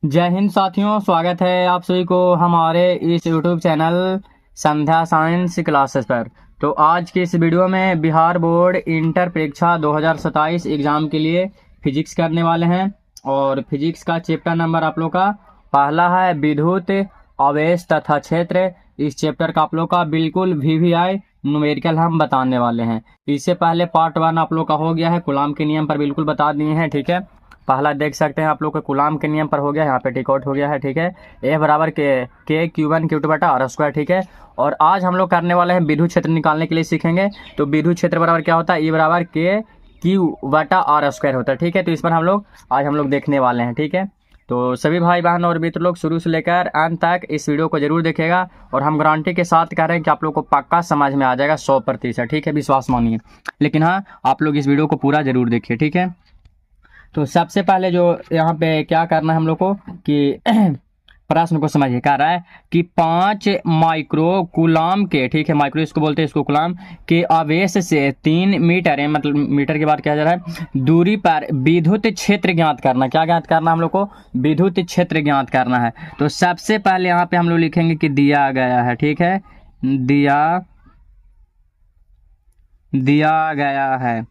जय हिंद साथियों, स्वागत है आप सभी को हमारे इस YouTube चैनल संध्या साइंस क्लासेस पर। तो आज की इस वीडियो में बिहार बोर्ड इंटर परीक्षा 2027 एग्जाम के लिए फिजिक्स करने वाले हैं। और फिजिक्स का चैप्टर नंबर आप लोग का पहला है विद्युत आवेश तथा क्षेत्र। इस चैप्टर का आप लोग का बिल्कुल VVI न्यूमेरिकल हम बताने वाले हैं। इससे पहले पार्ट 1 आप लोग का हो गया है, कूलाम के नियम पर बिल्कुल बता दिए हैं। ठीक है, पहला देख सकते हैं आप लोग को कूलाम के नियम पर हो गया, यहाँ पे टिक आउट हो गया है। ठीक है, ए बराबर के Q1 Q2 बटा आर स्क्वायर। ठीक है, और आज हम लोग करने वाले हैं विद्युत क्षेत्र निकालने के लिए सीखेंगे। तो विद्युत क्षेत्र बराबर क्या होता है, E बराबर के Q बटा आर स्क्वायर होता है। ठीक है, तो इस पर आज हम लोग देखने वाले हैं। ठीक है, तो सभी भाई बहन और मित्र लोग शुरू से लेकर अंत तक इस वीडियो को जरूर देखेगा, और हम गारंटी के साथ कह रहे हैं कि आप लोग को पक्का समझ में आ जाएगा 100%। ठीक है, विश्वास मानिए। लेकिन हाँ, आप लोग इस वीडियो को पूरा जरूर देखिए। ठीक है, तो सबसे पहले जो यहाँ पे क्या करना है हम लोग को कि प्रश्न को समझिए। कह रहा है कि 5 माइक्रो कूलाम के, ठीक है, माइक्रो इसको बोलते हैं, इसको कूलाम के आवेश से 3 मीटर है, मतलब मीटर के बाद क्या जा रहा है, दूरी पर विद्युत क्षेत्र ज्ञात करना। क्या ज्ञात करना हम लोग को, विद्युत क्षेत्र ज्ञात करना है। तो सबसे पहले यहाँ पे हम लोग लिखेंगे कि दिया गया है। ठीक है, दिया गया है।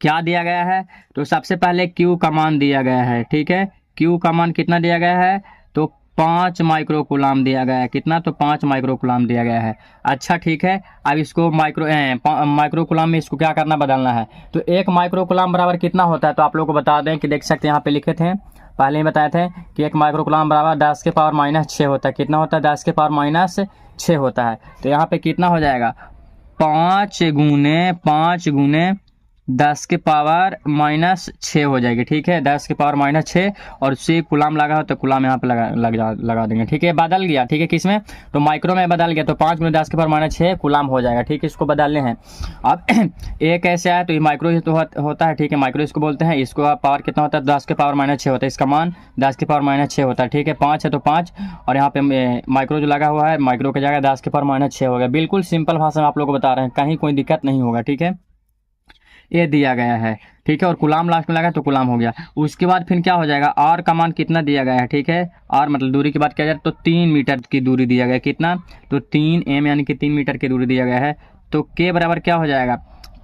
क्या दिया गया है, तो सबसे पहले Q का मान दिया गया है। ठीक है, Q का मान कितना दिया गया है, तो 5 माइक्रो कूलाम दिया गया है। कितना, तो 5 माइक्रो कूलाम दिया गया है। अच्छा, ठीक है, अब इसको माइक्रो कूलाम में इसको क्या करना, बदलना है। तो 1 माइक्रो कूलाम बराबर कितना होता है, तो आप लोग को बता दें कि देख सकते हैं यहाँ पे लिखे थे, पहले ही बताए थे कि 1 माइक्रो कूलाम बराबर 10 के पावर -6 होता है। कितना होता है, 10 के पावर -6 होता है। तो यहाँ पे कितना हो जाएगा, 5 गुने 10 के पावर -6 हो जाएगी। ठीक है, 10 के पावर -6, और से कुलाम लगा हो तो कुलाम यहाँ पे लगा देंगे। ठीक है, बदल गया। ठीक है, किस में, तो माइक्रो में बदल गया, तो 5 गुने 10 के पावर -6 कुलाम हो जाएगा। ठीक है, इसको बदलने हैं। अब एक ऐसे आया तो ये माइक्रो ही तो होता है। ठीक है, माइक्रो इसको बोलते हैं। इसको पावर कितना होता है, 10 के पावर -6 होता है। इसका मान 10 के पावर -6 होता है। ठीक है, 5 है तो 5, और यहाँ पे माइक्रो जो लगा हुआ है, माइक्रो की जगह 10 के पावर -6 हो गया। बिल्कुल सिंपल भाषा में आप लोग को बता रहे हैं, कहीं कोई दिक्कत नहीं होगा। ठीक है, ये दिया गया है। ठीक है, और कुलाम लास्ट में लगा तो कुलाम हो गया। उसके बाद फिर क्या हो जाएगा, आर का मान कितना दिया गया है। ठीक है, आर मतलब दूरी की बात किया जाए तो 3 मीटर की दूरी दिया गया है। कितना, तो 3m यानी कि 3 मीटर की दूरी दिया गया है। तो के बराबर क्या हो जाएगा,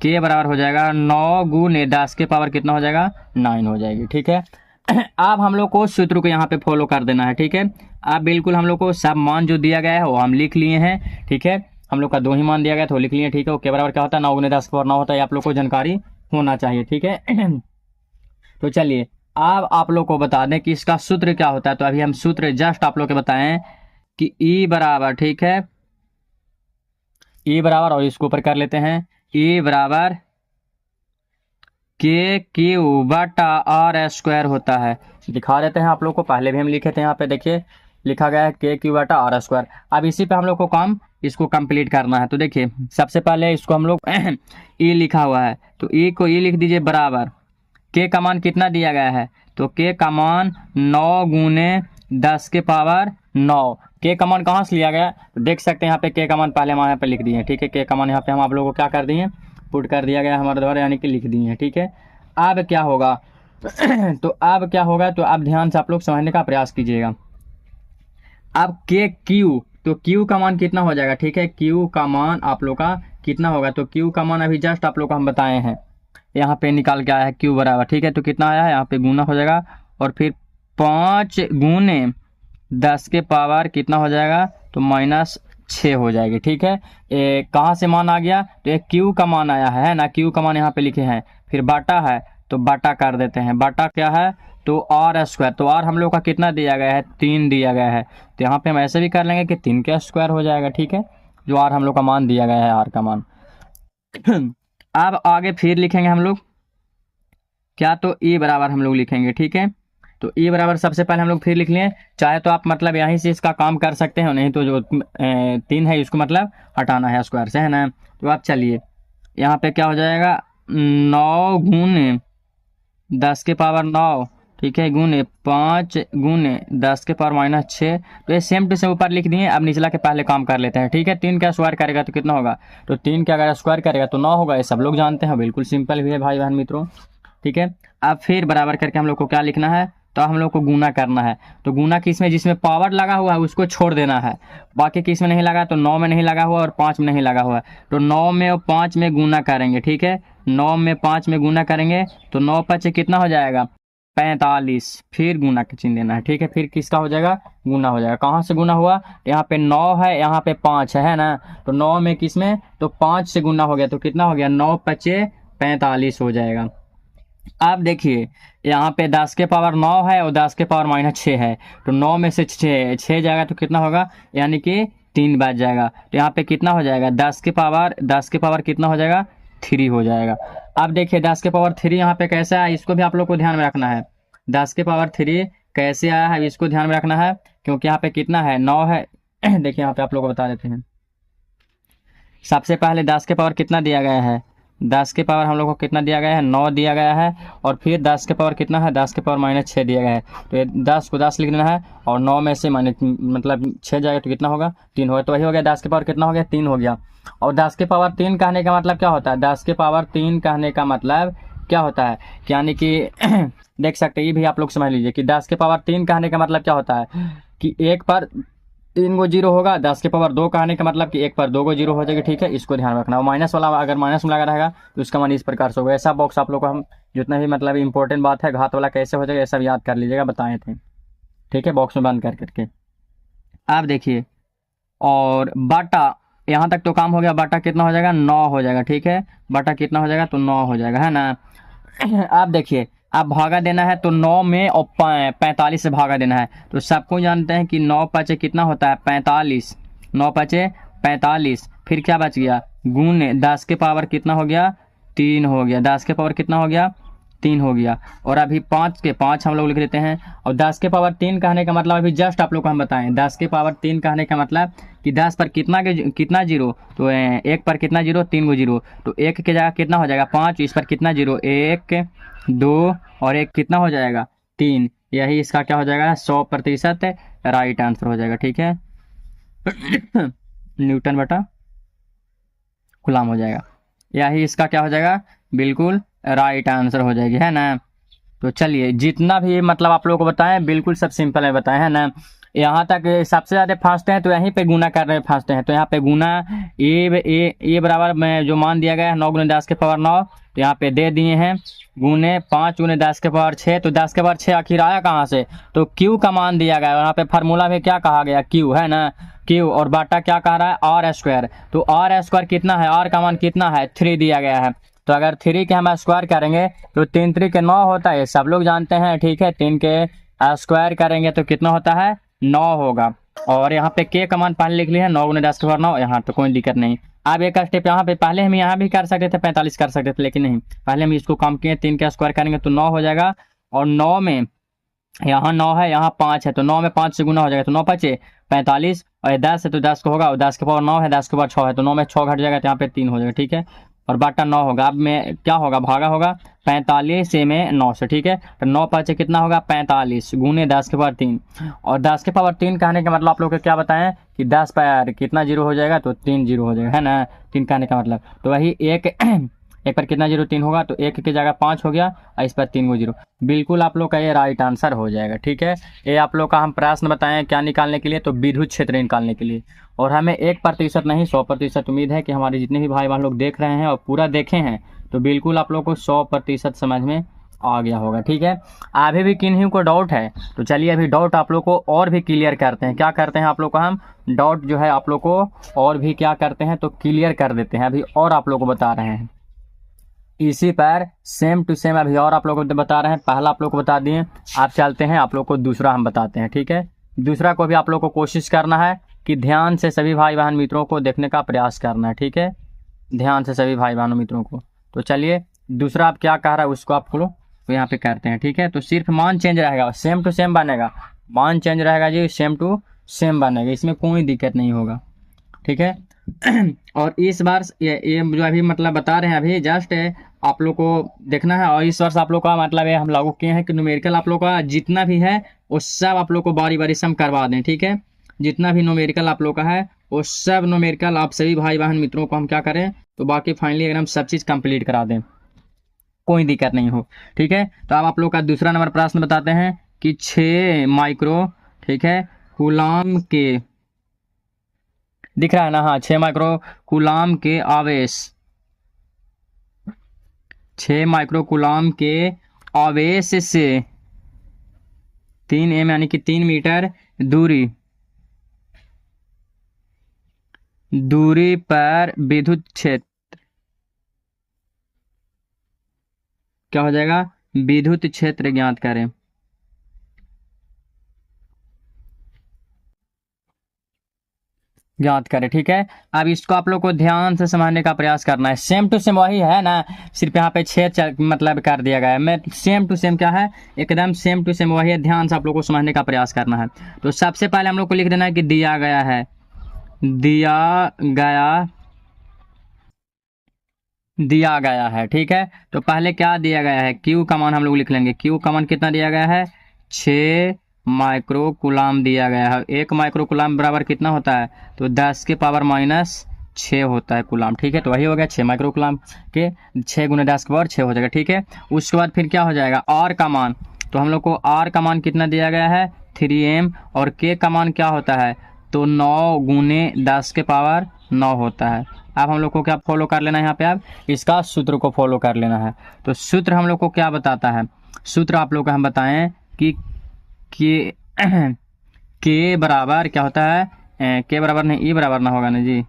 के बराबर हो जाएगा 9 गुने 10 के पावर कितना हो जाएगा, 9 हो जाएगी। ठीक है, अब हम लोग को सूत्र को यहाँ पे फॉलो कर देना है। ठीक है, अब बिल्कुल हम लोग को सब मान जो दिया गया है वो हम लिख लिए हैं। ठीक है, हम लोग का 2 ही मान दिया गया तो लिख लिए। ठीक है, ओके, बराबर क्या होता है, 9 गुने 10 के पावर 9 होता है। आप लोग को जानकारी होना चाहिए। ठीक है, तो चलिए अब आप लोग को बता दें कि इसका सूत्र क्या होता है। तो अभी हम सूत्र जस्ट आप लोग के बताएं कि E बराबर, ठीक है, E बराबर, और इसको ऊपर कर लेते हैं, E बराबर KQ बटा आर स्क्वायर होता है। दिखा देते हैं आप लोग को, पहले भी हम लिखे थे, यहाँ पे देखिए लिखा गया है KQ बटा आर स्क्वायर। अब इसी पे हम लोग को काम इसको कंप्लीट करना है। तो देखिए सबसे पहले इसको हम लोग E लिखा हुआ है, तो E को E लिख दीजिए बराबर, K का मान कितना दिया गया है, तो K का मान 9 गुने 10 के पावर 9। K का मान कहाँ से लिया गया, तो देख सकते हैं यहाँ पे K का मान पहले हम यहाँ पे लिख दिए। ठीक है, K का मान यहाँ पे हम आप लोगों को क्या कर दिए, पुट कर दिया गया हमारे द्वारा, यानी कि लिख दिए हैं। ठीक है, अब क्या होगा तो अब क्या होगा, तो आप ध्यान से आप लोग समझने का प्रयास कीजिएगा। अब के क्यू, तो क्यू का मान कितना हो जाएगा। ठीक है, क्यू का मान आप लोग का कितना होगा, तो क्यू का मान अभी जस्ट आप लोग को हम बताए हैं, यहाँ पे निकाल के आया है क्यू बराबर। ठीक है, तो कितना आया है, यहाँ पे गुना हो जाएगा, और फिर 5 गुने 10 के पावर कितना हो जाएगा, तो -6 हो जाएगी। ठीक है, कहाँ से मान आ गया, तो एक क्यू का मान आया है ना, क्यू का मान यहाँ पे लिखे हैं, फिर बाटा है तो बाटा कर देते हैं। बाटा क्या है, तो आर स्क्वायर, तो आर हम लोग का कितना दिया गया है, 3 दिया गया है, तो यहाँ पे हम ऐसे भी कर लेंगे कि 3 का स्क्वायर हो जाएगा। ठीक है, जो आर हम लोग का मान दिया गया है, आर का मान अब आगे फिर लिखेंगे हम लोग क्या, तो E बराबर हम लोग लिखेंगे। ठीक है, तो E बराबर सबसे पहले हम लोग फिर लिख लिए, चाहे तो आप मतलब यहीं से इसका काम कर सकते हो, नहीं तो जो 3 है इसको मतलब हटाना है स्क्वायर से, है ना। तो आप चलिए यहाँ पे क्या हो जाएगा, 9 गुने 10 के पावर 9, ठीक है, गुने 5 गुने 10 के पावर -6। तो ये सेम टू सेम ऊपर लिख दिए। अब निचला के पहले काम कर लेते हैं। ठीक है, 3 का स्क्वायर करेगा तो कितना होगा, तो 3 का अगर स्क्वायर करेगा तो 9 होगा। ये सब लोग जानते हैं, बिल्कुल सिंपल भी है भाई बहन मित्रों। ठीक है, अब फिर बराबर करके हम लोग को क्या लिखना है, तो हम लोग को गुना करना है। तो गुना किस में, जिसमें पावर लगा हुआ है उसको छोड़ देना है, बाकी किस में नहीं लगा, तो 9 में नहीं लगा हुआ और 5 में नहीं लगा हुआ। तो 9 में और 5 में गुना करेंगे, ठीक है, 9 में 5 में गुना करेंगे तो 9 5 कितना हो जाएगा 45, फिर गुना का चिन्ह देना है, ठीक है, फिर किसका हो जाएगा गुना हो जाएगा। कहाँ से गुना हुआ, यहाँ पे 9 है, यहाँ पे 5 है ना, तो 9 में किस में, तो 5 से गुना हो गया, तो कितना हो गया 9 5 45 हो जाएगा। अब देखिए यहाँ पे 10 के पावर 9 है और 10 के पावर -6 है, तो 9 में से 6 जाएगा तो कितना होगा, यानी कि 3 बच जाएगा। तो यहाँ पे कितना हो जाएगा 10 के पावर कितना हो जाएगा 3 हो जाएगा। अब देखिए 10 के पावर 3 यहाँ पे कैसे आया, इसको भी आप लोग को ध्यान में रखना है। 10 के पावर 3 कैसे आया है इसको ध्यान में रखना है, क्योंकि यहाँ पे कितना है 9 है। देखिए यहाँ पे आप लोग को बता देते हैं। सबसे पहले 10 के पावर कितना दिया गया है, 10 के पावर हम लोग को कितना दिया गया है 9 दिया गया है, और फिर 10 के पावर कितना है 10 के पावर -6 दिया गया है। तो ये 10 को 10 लिख देना है और 9 में से मतलब 6 जाएगा तो कितना होगा 3 होगा, तो वही हो गया 10 के पावर कितना हो गया 3 हो गया। और 10 के पावर 3 कहने का मतलब क्या होता है, 10 के पावर 3 कहने का मतलब क्या होता है, यानी कि देख सकते हैं, ये भी आप लोग समझ लीजिए कि 10 के पावर 3 कहने का मतलब क्या होता है कि 1 पर 3 गो जीरो होगा। 10 के पावर 2 कहने का मतलब कि 1 पर 2 गो जीरो हो जाएगी, ठीक है, इसको ध्यान रखना। और माइनस वाला अगर माइनस में लगा रहेगा तो इसका मान इस प्रकार से होगा। ऐसा बॉक्स आप लोग को हम जितना भी मतलब इंपॉर्टेंट बात है, घात वाला कैसे हो जाएगा ये सब याद कर लीजिएगा, बताए थे, ठीक है, बॉक्स में बंद कर करके। आप देखिए और बाटा, यहाँ तक तो काम हो गया, बाटा कितना हो जाएगा 9 हो जाएगा, ठीक है, बाटा कितना हो जाएगा तो 9 हो जाएगा, है ना। आप देखिए अब भागा देना है तो 9 में और 45 से भागा देना है, तो सबको जानते हैं कि 9 5 कितना होता है 45, 9 5 45, फिर क्या बच गया गुने 10 के पावर कितना हो गया 3 हो गया, 10 के पावर कितना हो गया 3 हो गया, और अभी 5 के 5 हम लोग लिख देते हैं। और 10 के पावर 3 कहने का मतलब अभी जस्ट आप लोग को हम बताएं, 10 के पावर 3 कहने का मतलब कि 10 पर कितना जीरो, तो 1 पर कितना जीरो 3 गो जीरो, तो 1 के जगह कितना हो जाएगा 5, इस पर कितना जीरो 1 2 और 1 कितना हो जाएगा 3, यही इसका क्या हो जाएगा 100% राइट आंसर हो जाएगा, ठीक है। न्यूटन बटा कूलम हो जाएगा, यही इसका क्या हो जाएगा बिल्कुल राइट आंसर हो जाएगी, है ना। तो चलिए जितना भी मतलब आप लोगों को बताएं बिल्कुल सब सिंपल है बताएं, है ना। यहाँ तक सबसे ज़्यादा फास्ट हैं तो यहीं पे गुना कर रहे फास्ट हैं, तो यहाँ पे गुना ए बराबर में जो मान दिया गया है 9 × 10 के पावर 9, तो यहाँ पे दे दिए हैं गुने 5 × 10 के पावर 6, तो 10 के पावर 6 आखिर आया कहाँ से, तो क्यू का मान दिया गया है, यहाँ पे फार्मूला में क्या कहा गया क्यू, है ना, क्यू, और बाटा क्या कह रहा है R², तो R² कितना है, R का मान कितना है 3 दिया गया है, तो अगर 3 के हम स्क्वायर करेंगे तो 3 3 के 9 होता है, सब लोग जानते हैं, ठीक है, 3 के स्क्वायर करेंगे तो कितना होता है 9 होगा। और यहाँ पे के का मान पहले लिख लिया है 9 × 10 के पावर 9, यहाँ तो कोई दिक्कत नहीं। अब एक स्टेप यहाँ पे पहले हम यहाँ भी कर सकते थे 45 कर सकते थे, लेकिन नहीं, पहले हम इसको कम किए, 3 का स्क्वायर करेंगे तो 9 हो जाएगा, और 9 में यहाँ 9 है यहाँ 5 है, तो 9 में 5 से गुना हो जाएगा, तो 9 5 45, और 10 है तो 10 को होगा, और 10 के पावर 9 है, 10 के पावर 6 है, तो 9 में 6 घट जाएगा, तो यहाँ पे 3 हो जाएगा, ठीक है, और बाटा 9 होगा। अब में क्या होगा भागा होगा 45 से में 9 से, ठीक है, तो 9 5 कितना होगा 45 गुने 10 के पावर 3, और 10 के पावर 3 कहने का मतलब आप लोग को क्या बताएं कि 10 पर कितना जीरो हो जाएगा, तो 3 जीरो हो जाएगा, है ना, 3 कहने का मतलब, तो वही एक पर कितना जीरो 3 होगा, तो 1 की जगह 5 हो गया, और इस पर 3 गो जीरो, बिल्कुल आप लोग का ये राइट आंसर हो जाएगा, ठीक है। ये आप लोग का हम प्रश्न बताएं क्या निकालने के लिए, तो विद्युत क्षेत्र निकालने के लिए, और हमें 1% नहीं 100% उम्मीद है कि हमारे जितने भी भाई बहन लोग देख रहे हैं और पूरा देखे हैं, तो बिल्कुल आप लोग को 100% समझ में आ गया होगा, ठीक है। अभी भी किन्हीं को डाउट है तो चलिए अभी डाउट आप लोग को और भी क्लियर करते हैं, क्या करते हैं आप लोग को हम डाउट जो है आप लोग को और भी क्या करते हैं तो क्लियर कर देते हैं, अभी और आप लोग को बता रहे हैं इसी पर सेम टू सेम, अभी और आप लोगों को बता रहे हैं, पहला आप लोग को बता दिए, आप चलते हैं आप लोग को दूसरा हम बताते हैं, ठीक है। दूसरा को भी आप लोग को कोशिश करना है कि ध्यान से सभी भाई बहन मित्रों को देखने का प्रयास करना है, ठीक है, ध्यान से सभी भाई बहनों मित्रों को। तो चलिए दूसरा आप क्या कह रहा है उसको आप लोग तो यहाँ पे करते हैं, ठीक है। तो सिर्फ मान चेंज रहेगा, सेम टू सेम बनेगा, मान चेंज रहेगा जी, सेम टू सेम बनेगा, इसमें कोई दिक्कत नहीं होगा, ठीक है। और इस बार ये जो अभी मतलब बता रहे हैं अभी जस्ट आप लोग को देखना है, और इस वर्ष आप लोग का मतलब ये हम लागू किए हैं कि न्यूमेरिकल आप लोग का जितना भी है वो सब आप लोग को बारी बारी से हम करवा दें, ठीक है। जितना भी न्यूमेरिकल आप लोग का है वो सब न्यूमेरिकल आप सभी भाई बहन मित्रों को हम क्या करें तो बाकी फाइनली अगर हम सब चीज़ कंप्लीट करा दें, कोई दिक्कत नहीं हो, ठीक है। तो अब आप लोग का दूसरा नंबर प्रश्न बताते हैं कि 6 माइक्रो, ठीक है, कूलाम के, दिख रहा है ना, हाँ, 6 माइक्रो कूलाम के आवेश, 6 माइक्रो कूलाम के आवेश से 3 m यानी कि 3 मीटर दूरी पर विद्युत क्षेत्र, क्या हो जाएगा, विद्युत क्षेत्र ज्ञात करें। ठीक है। अब इसको आप लोग को ध्यान से समझने का प्रयास करना है। सेम टू सेम वही है ना, सिर्फ यहाँ पे मतलब कर दिया गया है। मैं सेम टू सेम क्या है, एकदम सेम टू सेम वही है। ध्यान से आप लोग को समझने का प्रयास करना है। तो सबसे पहले हम लोग को लिख देना है कि दिया गया है, दिया गया है, ठीक है। तो पहले क्या दिया गया है, क्यू का मान हम लोग लिख लेंगे। क्यू का मान कितना दिया गया है, 6 माइक्रो कूलाम दिया गया है। 1 माइक्रो कूलाम बराबर कितना होता है, तो 10 के पावर -6 होता है कूलाम, ठीक है। तो वही हो गया 6 माइक्रो कूलाम के 6 × 10 के पावर 6 हो जाएगा, ठीक है। उसके बाद फिर क्या हो जाएगा, आर का मान, तो हम लोग को आर का मान कितना दिया गया है, 3m, और के का मान क्या होता है, तो 9 × 10 के पावर 9 होता है। अब हम लोग को क्या फॉलो कर लेना है, यहाँ पे अब इसका सूत्र को फॉलो कर लेना है। तो सूत्र हम लोग को क्या बताता है, सूत्र आप लोग को हम बताएं कि के बराबर क्या होता है, के बराबर नहीं, ई बराबर ना होगा ना जी,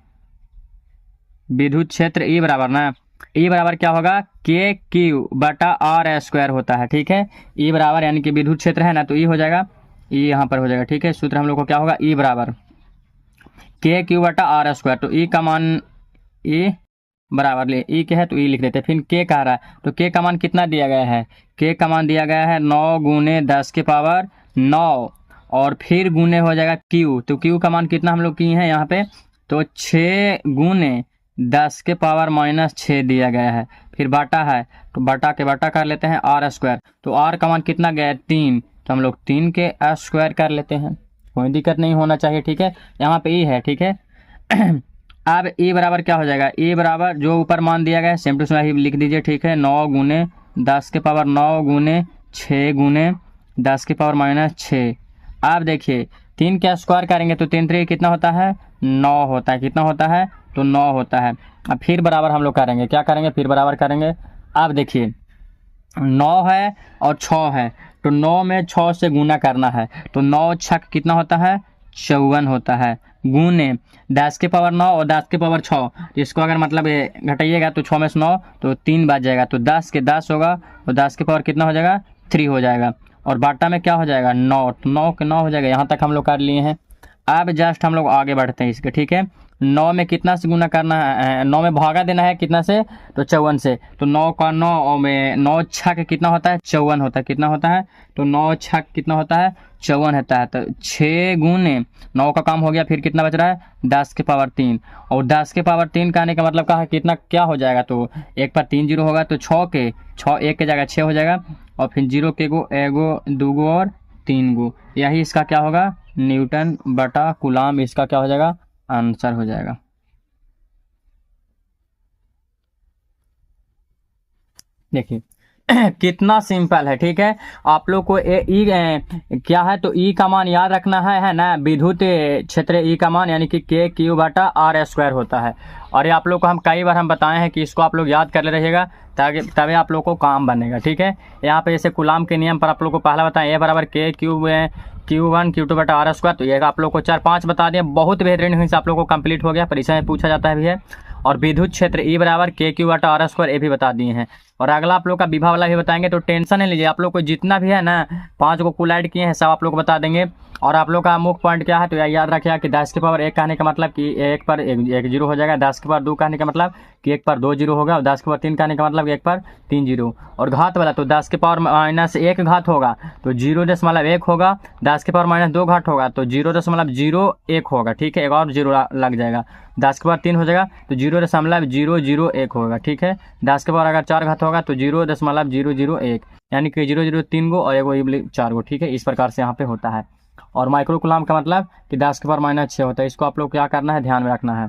विद्युत क्षेत्र ई बराबर ना, ई बराबर क्या होगा, के क्यू बटा आर स्क्वायर होता है, ठीक है। ई बराबर यानी कि विद्युत क्षेत्र है ना, तो ई हो जाएगा, ई यहाँ पर हो जाएगा, ठीक है। सूत्र हम लोग को क्या होगा, ई बराबर के क्यू बटा आर स्क्वायर। तो ई का मान, ई बराबर ले, ई के है तो ई लिख देते हैं। फिर के कह रहा है, तो के का मान कितना दिया गया है, के का मान दिया गया है 9 × 10 के पावर 9, और फिर गुने हो जाएगा क्यू। तो क्यू का मान कितना हम लोग किए हैं यहाँ पे, तो 6 × 10 के पावर -6 दिया गया है। फिर बाटा है, तो बाटा के बाटा कर लेते हैं आर स्क्वायर। तो आर का मान कितना गया है, 3, तो हम लोग 3 के स्क्वायर कर लेते हैं, कोई दिक्कत नहीं होना चाहिए, ठीक है। यहाँ पे ई है, ठीक है। अब ए बराबर क्या हो जाएगा, ए बराबर जो ऊपर मान दिया गया है सेम टू सेम ही लिख दीजिए, ठीक है। 9 × 10 के पावर 9 × 6 × 10 के पावर -6। अब देखिए 3 का स्क्वायर करेंगे तो 3 3 कितना होता है, 9 होता है, कितना होता है, तो 9 होता है। अब फिर बराबर हम लोग करेंगे, क्या करेंगे, फिर बराबर करेंगे। अब देखिए 9 है और 6 है, तो 9 में 6 से गुना करना है, तो 9 छक कितना होता है, 54 होता है, गुने 10 के पावर 9 और 10 के पावर 6, इसको अगर मतलब घटाइएगा तो 6 में से 9 तो 3 बच जाएगा, तो 10 के 10 होगा, तो 10 के पावर कितना हो जाएगा, 3 हो जाएगा। और बाटा में क्या हो जाएगा, 9, तो 9 के 9 हो जाएगा। यहाँ तक हम लोग कर लिए हैं। अब जस्ट हम लोग आगे बढ़ते हैं इसके, ठीक है। 9 में कितना से गुना करना है, 9 में भागा देना है कितना से, तो 54 से। तो 9 का 9 में 9 छक कितना होता है, 54 होता है, कितना होता है, तो 9 छक कितना होता है, 54 होता है। तो 6 × 9 का काम हो गया, फिर कितना बच रहा है, 10 के पावर 3, और 10 के पावर 3 का आने का मतलब कहा कितना क्या हो जाएगा, तो 1 पर 3 जीरो होगा, तो 6 1 के जगह 6 हो जाएगा, और फिर 0 के गो एगो दूगो और 3 गो, यही इसका क्या होगा, न्यूटन बटा कूलाम, इसका क्या हो जाएगा, आंसर हो जाएगा। देखिए कितना सिंपल है, ठीक है। आप लोग को क्या है, तो ई का मान याद रखना है ना, विद्युत क्षेत्र ई का मान यानी कि के क्यू बटा आर स्क्वायर होता है। और ये आप लोग को हम कई बार हम बताए हैं कि इसको आप लोग याद कर ले रहिएगा, ताकि तभी आप लोग को काम बनेगा, ठीक है। यहाँ पे जैसे कूलाम के नियम पर आप लोग को पहला बताएं, ए बराबर के Q1 Q2 बटा आर स्क्वायर, तो ये आप लोग को 4-5 बता दिए, बहुत बेहतरीन हुई से आप लोग को कंप्लीट हो गया, परीक्षा में पूछा जाता है भी है। और विद्युत क्षेत्र ई बराबर के क्यू बटा आर स्क्वायर, ये भी बता दिए हैं। और अगला आप लोग का विभा वाला भी बताएंगे, तो टेंशन नहीं लीजिए, आप लोग को जितना भी है ना 5 को कुल ऐड किए हैं सब आप लोग को बता देंगे। और आप लोग का मुख्य पॉइंट क्या है, तो याद रखिएगा कि 10 के पावर 1 कहने का मतलब कि 1 पर 1 जीरो हो जाएगा, 10 के पावर 2 कहने का मतलब कि 1 पर 2 जीरो होगा, और 10 के पावर 3 कहने का मतलब 1 पर 3 जीरो। और घात वाला तो 10 के पावर -1 घात होगा तो 0.1 होगा, 10 के पावर -2 घात होगा तो 0.01 होगा, ठीक है। एक और जीरो लग जाएगा, 10 के पावर 3 हो जाएगा तो 0.001 होगा, ठीक है। 10 के पावर अगर 4 घात होगा तो 0.001, यानी कि 0 3 गो और एगो 4 गो, ठीक है। इस प्रकार से यहाँ पे होता है। और माइक्रो कूलाम का मतलब कि 10 के पावर -6 होता है, इसको आप लोग क्या करना है, ध्यान में रखना है।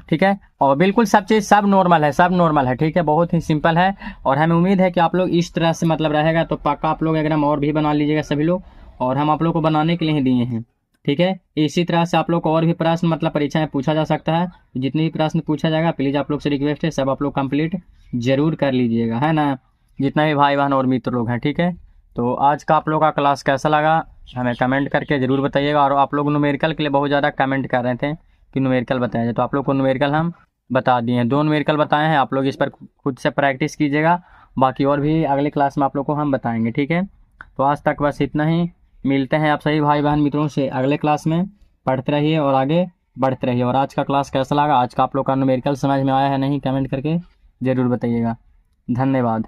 ठीक है। और बिल्कुल सब चीज़ सब नॉर्मल है, सब नॉर्मल है, ठीक है, बहुत ही सिंपल है। और हमें उम्मीद है कि आप लोग इस तरह से मतलब रहेगा तो पक्का आप लोग एकदम और भी बना लीजिएगा सभी लोग, और हम आप लोग को बनाने के लिए ही दिए हैं, ठीक है। इसी तरह से आप लोग को और भी प्रश्न मतलब परीक्षा में पूछा जा सकता है, जितने भी प्रश्न पूछा जाएगा प्लीज़ आप लोग से रिक्वेस्ट है सब आप लोग कंप्लीट जरूर कर लीजिएगा, है ना, जितना भी भाई बहन और मित्र लोग हैं, ठीक है। तो आज का आप लोग का क्लास कैसा लगा हमें कमेंट करके ज़रूर बताइएगा। और आप लोग न्यूमेरिकल के लिए बहुत ज़्यादा कमेंट कर रहे थे कि न्यूमेरिकल बताया जाए, तो आप लोग को न्यूमेरिकल हम बता दिए हैं, 2 न्यूमेरिकल बताए हैं, आप लोग इस पर खुद से प्रैक्टिस कीजिएगा, बाकी और भी अगले क्लास में आप लोग को हम बताएंगे, ठीक है। तो आज तक बस इतना ही, मिलते हैं आप सभी भाई बहन मित्रों से अगले क्लास में। पढ़ते रहिए और आगे बढ़ते रहिए। और आज का क्लास कैसा लगा, आज का आप लोग का न्यूमेरिकल समझ में आया है नहीं, कमेंट करके ज़रूर बताइएगा। धन्यवाद।